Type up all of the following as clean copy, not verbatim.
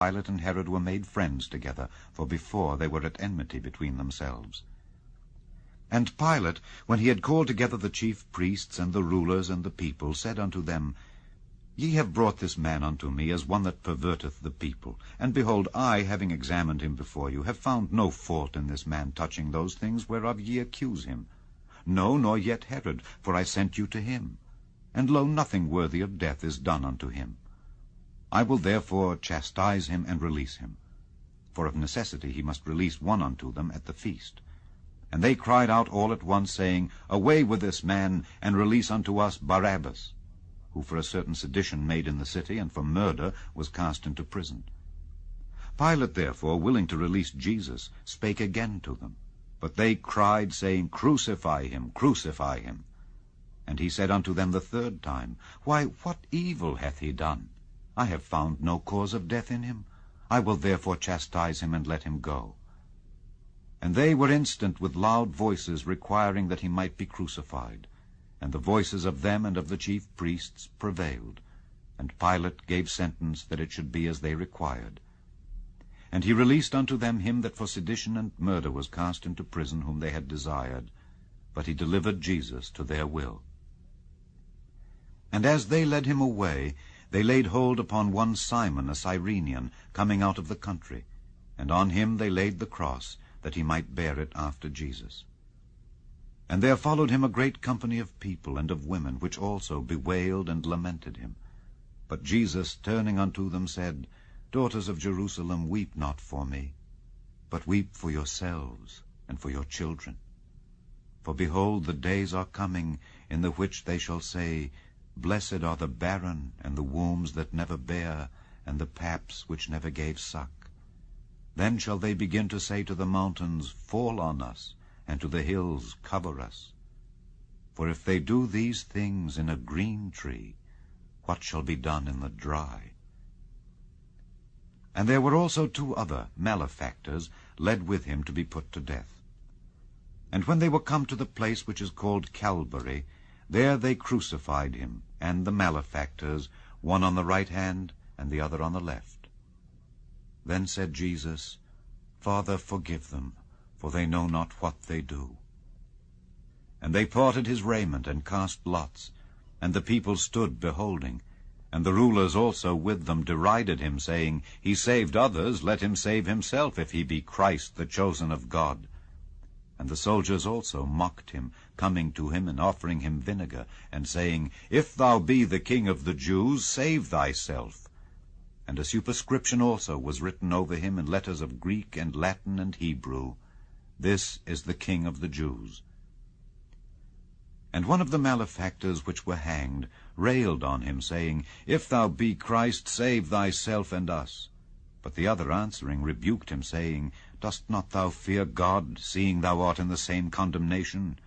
Pilate and Herod were made friends together, for before they were at enmity between themselves. And Pilate, when he had called together the chief priests and the rulers and the people, said unto them, Ye have brought this man unto me as one that perverteth the people. And behold, I, having examined him before you, have found no fault in this man touching those things whereof ye accuse him. No, nor yet Herod, for I sent you to him. And lo, nothing worthy of death is done unto him. I will therefore chastise him and release him. For of necessity he must release one unto them at the feast. And they cried out all at once, saying, Away with this man, and release unto us Barabbas, who for a certain sedition made in the city, and for murder was cast into prison. Pilate therefore, willing to release Jesus, spake again to them. But they cried, saying, Crucify him, crucify him. And he said unto them the third time, Why, what evil hath he done? I have found no cause of death in him. I will therefore chastise him, and let him go. And they were instant with loud voices, requiring that he might be crucified. And the voices of them and of the chief priests prevailed. And Pilate gave sentence that it should be as they required. And he released unto them him that for sedition and murder was cast into prison, whom they had desired. But he delivered Jesus to their will. And as they led him away, they laid hold upon one Simon, a Cyrenian, coming out of the country. And on him they laid the cross, that he might bear it after Jesus. And there followed him a great company of people and of women, which also bewailed and lamented him. But Jesus, turning unto them, said, Daughters of Jerusalem, weep not for me, but weep for yourselves and for your children. For behold, the days are coming, in the which they shall say, Blessed are the barren, and the wombs that never bare, and the paps which never gave suck. Then shall they begin to say to the mountains, Fall on us, and to the hills, Cover us. For if they do these things in a green tree, what shall be done in the dry? And there were also 2 other malefactors led with him to be put to death. And when they were come to the place which is called Calvary, there they crucified him, and the malefactors, one on the right hand, and the other on the left. Then said Jesus, Father, forgive them, for they know not what they do. And they parted his raiment, and cast lots, and the people stood beholding. And the rulers also with them derided him, saying, He saved others, let him save himself, if he be Christ, the chosen of God. And the soldiers also mocked him, coming to him, and offering him vinegar, and saying, If thou be the King of the Jews, save thyself. And a superscription also was written over him in letters of Greek and Latin and Hebrew, This is the King of the Jews. And one of the malefactors which were hanged railed on him, saying, If thou be Christ, save thyself and us. But the other answering rebuked him, saying, Dost not thou fear God, seeing thou art in the same condemnation?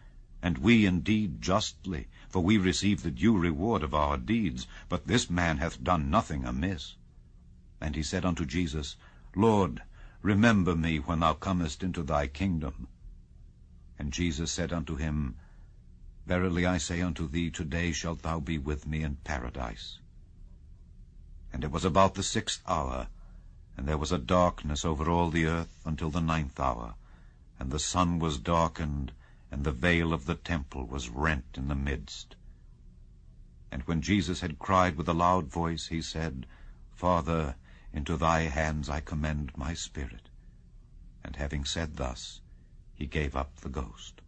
And we indeed justly, for we receive the due reward of our deeds, but this man hath done nothing amiss. And he said unto Jesus, Lord, remember me when thou comest into thy kingdom. And Jesus said unto him, Verily I say unto thee, today shalt thou be with me in paradise. And it was about the 6th hour, and there was a darkness over all the earth until the 9th hour, and the sun was darkened, and the veil of the temple was rent in the midst. And when Jesus had cried with a loud voice, he said, Father, into thy hands I commend my spirit. And having said thus, he gave up the ghost.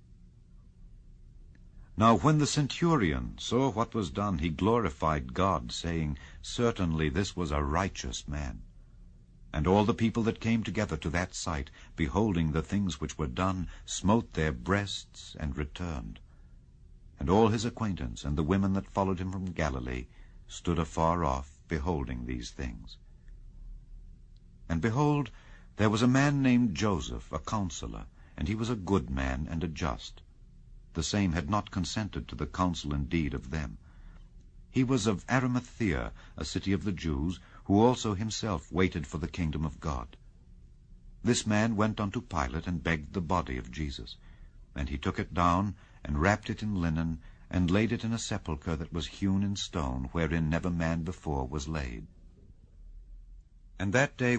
Now when the centurion saw what was done, he glorified God, saying, Certainly this was a righteous man. And all the people that came together to that sight, beholding the things which were done, smote their breasts and returned. And all his acquaintance and the women that followed him from Galilee stood afar off, beholding these things. And behold, there was a man named Joseph, a counselor, and he was a good man and a just. The same had not consented to the counsel and deed of them. He was of Arimathea, a city of the Jews, who also himself waited for the kingdom of God. This man went unto Pilate and begged the body of Jesus. And he took it down, and wrapped it in linen, and laid it in a sepulchre that was hewn in stone, wherein never man before was laid. And that day